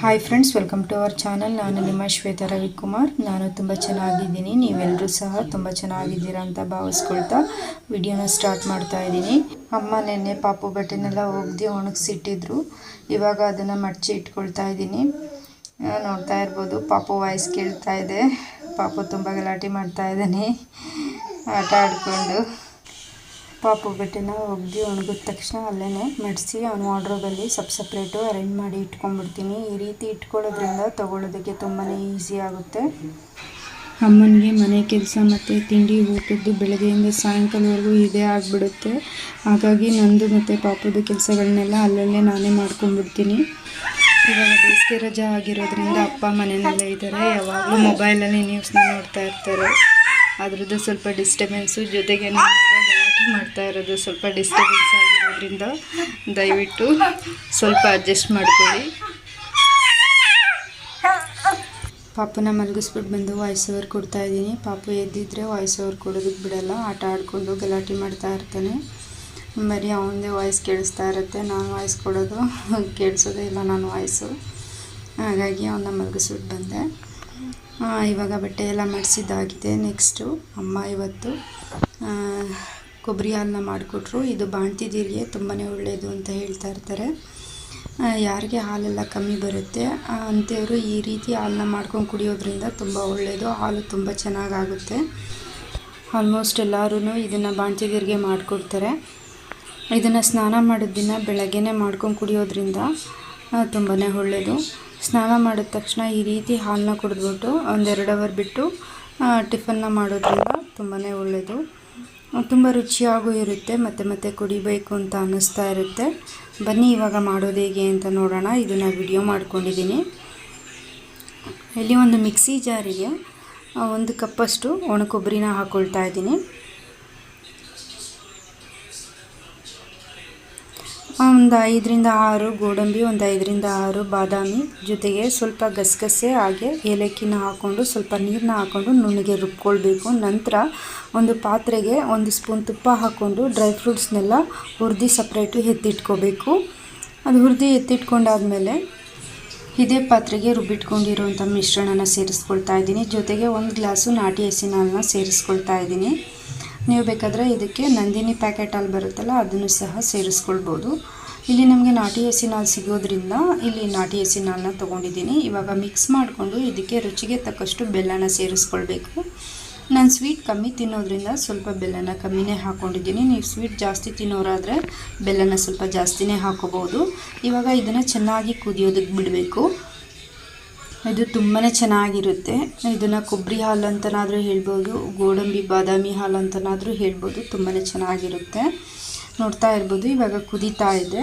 Hi friends, welcome to our channel. ನಾನು ನಿಮ್ಮ ಶ್ವೇತಾ ರವಿಕುಮಾರ್. ನಾನು ತುಂಬ ಚೆನ್ನಾಗಿದ್ದೀನಿ. ನೀವೆಲ್ಲರೂ ಸಹ ತುಂಬ ಚೆನ್ನಾಗಿದ್ದೀರಾ ಅಂತ ಭಾವಿಸ್ಕೊಳ್ತಾ ವಿಡಿಯೋನ ಸ್ಟಾರ್ಟ್ ಮಾಡ್ತಾ ಇದ್ದೀನಿ. ಅಮ್ಮ ನೆನ್ನೆ ಪಾಪು ಬಟ್ಟೆನೆಲ್ಲ ಒಗ್ದು ಒಣಗಿಸಿಟ್ಟಿದ್ರು. ಇವಾಗ ಅದನ್ನು ಮಡಚಿ ಇಟ್ಕೊಳ್ತಾ ಇದ್ದೀನಿ. ನೋಡ್ತಾ ಇರ್ಬೋದು, ಪಾಪು ವಾಯ್ಸ್ ಕೇಳ್ತಾ ಇದೆ. ಪಾಪು ತುಂಬ ಗಲಾಟೆ ಮಾಡ್ತಾ ಇದ್ದಾನೆ ಆಟ ಆಡಿಕೊಂಡು. ಪಾಪು ಬಟ್ಟೆನ ಒಗ್ದು ಒಣಗಿದ ತಕ್ಷಣ ಅಲ್ಲೇ ಮಡಿಸಿ ಅವನು ವಾರ್ಡ್ರೋಬಲ್ಲಿ ಸಪ್ರೇಟು ಅರೇಂಜ್ ಮಾಡಿ ಇಟ್ಕೊಂಡ್ಬಿಡ್ತೀನಿ. ಈ ರೀತಿ ಇಟ್ಕೊಳ್ಳೋದ್ರಿಂದ ತೊಗೊಳ್ಳೋದಕ್ಕೆ ತುಂಬಾ ಈಸಿ ಆಗುತ್ತೆ. ಅಮ್ಮನಿಗೆ ಮನೆ ಕೆಲಸ ಮತ್ತು ತಿಂಡಿ ಊಟದ್ದು ಬೆಳಗ್ಗೆಯಿಂದ ಸಾಯಂಕಾಲವರೆಗೂ ಇದೇ ಆಗಿಬಿಡುತ್ತೆ. ಹಾಗಾಗಿ ನಂದು ಮತ್ತು ಪಾಪುದು ಕೆಲಸಗಳನ್ನೆಲ್ಲ ಅಲ್ಲಲ್ಲೇ ನಾನೇ ಮಾಡ್ಕೊಂಡ್ಬಿಡ್ತೀನಿ. ಇವಾಗ ಬೇಸಿಗೆ ರಜೆ ಆಗಿರೋದ್ರಿಂದ ಅಪ್ಪ ಮನೆಯಲ್ಲೇ ಇದ್ದಾರೆ. ಯಾವಾಗಲೂ ಮೊಬೈಲಲ್ಲಿ ನ್ಯೂಸ್ನ ನೋಡ್ತಾ ಇರ್ತಾರೆ. ಅದರದ್ದು ಸ್ವಲ್ಪ ಡಿಸ್ಟರ್ಬೆನ್ಸು, ಜೊತೆಗೆ ನಮ್ಮ ಮಗ ಗಲಾಟೆ ಮಾಡ್ತಾ ಇರೋದು ಸ್ವಲ್ಪ ಡಿಸ್ಟರ್ಬೆನ್ಸ್ ಆಗಿರೋದ್ರಿಂದ ದಯವಿಟ್ಟು ಸ್ವಲ್ಪ ಅಡ್ಜಸ್ಟ್ ಮಾಡ್ಕೊಳ್ಳಿ. ಪಾಪುನ ಮಲಗಿಸ್ಬಿಟ್ಟು ಬಂದು ವಾಯ್ಸ್ ಓವರ್ ಕೊಡ್ತಾ ಇದ್ದೀನಿ. ಪಾಪು ಎದ್ದಿದ್ರೆ ವಾಯ್ಸ್ ಓವರ್ ಕೊಡೋದಕ್ಕೆ ಬಿಡಲ್ಲ. ಆಟ ಆಡಿಕೊಂಡು ಗಲಾಟೆ ಮಾಡ್ತಾ ಇರ್ತಾನೆ. ಬರೀ ಅವನದೇ ವಾಯ್ಸ್ ಕೇಳಿಸ್ತಾ ಇರುತ್ತೆ. ನಾನು ವಾಯ್ಸ್ ಕೊಡೋದು ಕೇಳಿಸೋದೇ ಇಲ್ಲ ನನ್ನ ವಾಯ್ಸು. ಹಾಗಾಗಿ ಅವನ್ನ ಮಲಗಿಸ್ಬಿಟ್ಟು ಬಂದೆ. ಇವಾಗ ಬಟ್ಟೆ ಎಲ್ಲ ಮಡಿಸಿದ್ದಾಗಿದೆ. ನೆಕ್ಸ್ಟು ಅಮ್ಮ ಇವತ್ತು ಕೊಬ್ಬರಿ ಹಾಲನ್ನ ಮಾಡಿಕೊಟ್ರು. ಇದು ಬಾಣ್ತಿದೀರಿಗೆ ತುಂಬಾ ಒಳ್ಳೆಯದು ಅಂತ ಹೇಳ್ತಾ ಇರ್ತಾರೆ. ಯಾರಿಗೆ ಹಾಲೆಲ್ಲ ಕಮ್ಮಿ ಬರುತ್ತೆ ಅಂಥವರು ಈ ರೀತಿ ಹಾಲನ್ನ ಮಾಡ್ಕೊಂಡು ಕುಡಿಯೋದ್ರಿಂದ ತುಂಬ ಒಳ್ಳೆಯದು. ಹಾಲು ತುಂಬ ಚೆನ್ನಾಗಾಗುತ್ತೆ. ಆಲ್ಮೋಸ್ಟ್ ಎಲ್ಲರೂ ಇದನ್ನು ಬಾಣ್ತಿದೀರಿಗೆ ಮಾಡಿಕೊಡ್ತಾರೆ. ಇದನ್ನು ಸ್ನಾನ ಮಾಡಿದ ದಿನ ಬೆಳಗ್ಗೆನೇ ಮಾಡ್ಕೊಂಡು ಕುಡಿಯೋದ್ರಿಂದ ತುಂಬಾ ಒಳ್ಳೆಯದು. ಸ್ನಾನ ಮಾಡಿದ ತಕ್ಷಣ ಈ ರೀತಿ ಹಾಲನ್ನ ಕುಡಿದ್ಬಿಟ್ಟು 1-2 ಅವರ್ ಬಿಟ್ಟು ಟಿಫನ್ನ ಮಾಡೋದ್ರಿಂದ ತುಂಬಾ ಒಳ್ಳೆಯದು. ತುಂಬ ರುಚಿಯಾಗೂ ಇರುತ್ತೆ. ಮತ್ತೆ ಕುಡಿಬೇಕು ಅಂತ ಅನ್ನಿಸ್ತಾ ಇರುತ್ತೆ. ಬನ್ನಿ ಇವಾಗ ಮಾಡೋದು ಹೇಗೆ ಅಂತ ನೋಡೋಣ. ಇದನ್ನು ವಿಡಿಯೋ ಮಾಡ್ಕೊಂಡಿದ್ದೀನಿ. ಇಲ್ಲಿ ಒಂದು ಮಿಕ್ಸಿ ಜಾರಿಗೆ 1 ಕಪ್ಪಷ್ಟು ಒಣ ಕೊಬ್ಬರಿನ ಹಾಕ್ಕೊಳ್ತಾ ಇದ್ದೀನಿ. ಒಂದು 5-6 ಗೋಡಂಬಿ, ಒಂದು 5-6 ಬಾದಾಮಿ, ಜೊತೆಗೆ ಸ್ವಲ್ಪ ಗಸಗಸೆ ಹಾಗೆ ಏಲಕ್ಕಿನ ಹಾಕ್ಕೊಂಡು ಸ್ವಲ್ಪ ನೀರನ್ನ ಹಾಕ್ಕೊಂಡು ನುಣ್ಣಗೆ ರುಬ್ಕೊಳ್ಬೇಕು. ನಂತರ ಒಂದು ಪಾತ್ರೆಗೆ 1 ಸ್ಪೂನ್ ತುಪ್ಪ ಹಾಕ್ಕೊಂಡು ಡ್ರೈ ಫ್ರೂಟ್ಸ್ನೆಲ್ಲ ಹುರಿದು ಸಪ್ರೇಟು ಎತ್ತಿಟ್ಕೋಬೇಕು. ಅದು ಹುರಿದು ಎತ್ತಿಟ್ಕೊಂಡಾದಮೇಲೆ ಇದೇ ಪಾತ್ರೆಗೆ ರುಬ್ಬಿಟ್ಕೊಂಡಿರೋಂಥ ಮಿಶ್ರಣನ ಸೇರಿಸ್ಕೊಳ್ತಾ ಇದ್ದೀನಿ. ಜೊತೆಗೆ 1 ಗ್ಲಾಸು ನಾಟಿ ಹಸಿನ ಹಾಲನ್ನ ಸೇರಿಸ್ಕೊಳ್ತಾ ಇದ್ದೀನಿ. ನೀವು ಬೇಕಾದರೆ ಇದಕ್ಕೆ ನಂದಿನಿ ಪ್ಯಾಕೆಟ್ ಹಾಲು ಬರುತ್ತಲ್ಲ, ಅದನ್ನು ಸಹ ಸೇರಿಸ್ಕೊಳ್ಬೋದು. ಇಲ್ಲಿ ನಮಗೆ ನಾಟಿ ಹಸಿನ ಹಾಲು ಸಿಗೋದ್ರಿಂದ ಇಲ್ಲಿ ನಾಟಿ ಹಸಿನ ಹಾಲನ್ನ ತೊಗೊಂಡಿದ್ದೀನಿ. ಇವಾಗ ಮಿಕ್ಸ್ ಮಾಡಿಕೊಂಡು ಇದಕ್ಕೆ ರುಚಿಗೆ ತಕ್ಕಷ್ಟು ಬೆಲ್ಲನ ಸೇರಿಸ್ಕೊಳ್ಬೇಕು. ನಾನು ಸ್ವೀಟ್ ಕಮ್ಮಿ ತಿನ್ನೋದ್ರಿಂದ ಸ್ವಲ್ಪ ಬೆಲ್ಲನ ಕಮ್ಮಿನೇ ಹಾಕ್ಕೊಂಡಿದ್ದೀನಿ. ನೀವು ಸ್ವೀಟ್ ಜಾಸ್ತಿ ತಿನ್ನೋರಾದರೆ ಬೆಲ್ಲನ ಸ್ವಲ್ಪ ಜಾಸ್ತಿನೇ ಹಾಕೋಬೋದು. ಇವಾಗ ಇದನ್ನು ಚೆನ್ನಾಗಿ ಕುದಿಯೋದಕ್ಕೆ ಬಿಡಬೇಕು. ಇದು ತುಂಬಾ ಚೆನ್ನಾಗಿರುತ್ತೆ. ಇದನ್ನು ಕೊಬ್ಬರಿ ಹಾಲು ಅಂತನಾದರೂ ಹೇಳ್ಬೋದು, ಗೋಡಂಬಿ ಬಾದಾಮಿ ಹಾಲು ಅಂತನಾದರೂ ಹೇಳ್ಬೋದು. ತುಂಬಾ ಚೆನ್ನಾಗಿರುತ್ತೆ. ನೋಡ್ತಾ ಇರ್ಬೋದು, ಇವಾಗ ಕುದೀತಾ ಇದೆ.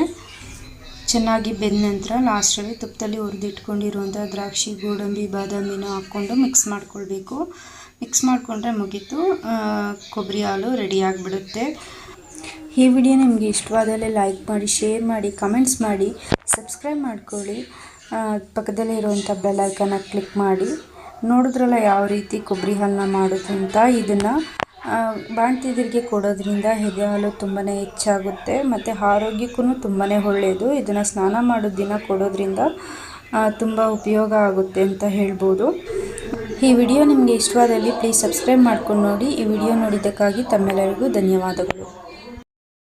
ಚೆನ್ನಾಗಿ ಬೆಂದ ನಂತರ ಲಾಸ್ಟಲ್ಲಿ ತುಪ್ಪದಲ್ಲಿ ಹುರಿದಿಟ್ಕೊಂಡಿರುವಂಥ ದ್ರಾಕ್ಷಿ, ಗೋಡಂಬಿ, ಬಾದಾಮಿನ ಹಾಕ್ಕೊಂಡು ಮಿಕ್ಸ್ ಮಾಡ್ಕೊಳ್ಬೇಕು. ಮಿಕ್ಸ್ ಮಾಡಿಕೊಂಡ್ರೆ ಮುಗೀತು, ಕೊಬ್ಬರಿ ಹಾಲು ರೆಡಿ ಆಗಿಬಿಡುತ್ತೆ. ಈ ವಿಡಿಯೋ ನಿಮಗೆ ಇಷ್ಟವಾದಲ್ಲಿ ಲೈಕ್ ಮಾಡಿ, ಶೇರ್ ಮಾಡಿ, ಕಮೆಂಟ್ಸ್ ಮಾಡಿ, ಸಬ್ಸ್ಕ್ರೈಬ್ ಮಾಡ್ಕೊಳ್ಳಿ. ಪಕ್ಕದಲ್ಲೇ ಇರುವಂಥ ಬೆಲ್ ಐಕಾನ ಕ್ಲಿಕ್ ಮಾಡಿ. ನೋಡಿದ್ರಲ್ಲ ಯಾವ ರೀತಿ ಕೊಬ್ಬರಿ ಹಾಲನ್ನ ಮಾಡೋದು ಅಂತ. ಇದನ್ನು ಬಾಣ್ತಿದರಿಗೆ ಕೊಡೋದ್ರಿಂದ ಎದೆ ಹಾಲು ತುಂಬಾ ಹೆಚ್ಚಾಗುತ್ತೆ ಮತ್ತು ಆರೋಗ್ಯಕ್ಕೂ ತುಂಬಾ ಒಳ್ಳೆಯದು. ಇದನ್ನು ಸ್ನಾನ ಮಾಡೋದು ದಿನ ಕೊಡೋದ್ರಿಂದ ತುಂಬ ಉಪಯೋಗ ಆಗುತ್ತೆ ಅಂತ ಹೇಳ್ಬೋದು. ಈ ವಿಡಿಯೋ ನಿಮಗೆ ಇಷ್ಟವಾದಲ್ಲಿ ಪ್ಲೀಸ್ ಸಬ್ಸ್ಕ್ರೈಬ್ ಮಾಡ್ಕೊಂಡು ನೋಡಿ. ಈ ವಿಡಿಯೋ ನೋಡಿದ್ದಕ್ಕಾಗಿ ತಮ್ಮೆಲ್ಲರಿಗೂ ಧನ್ಯವಾದಗಳು.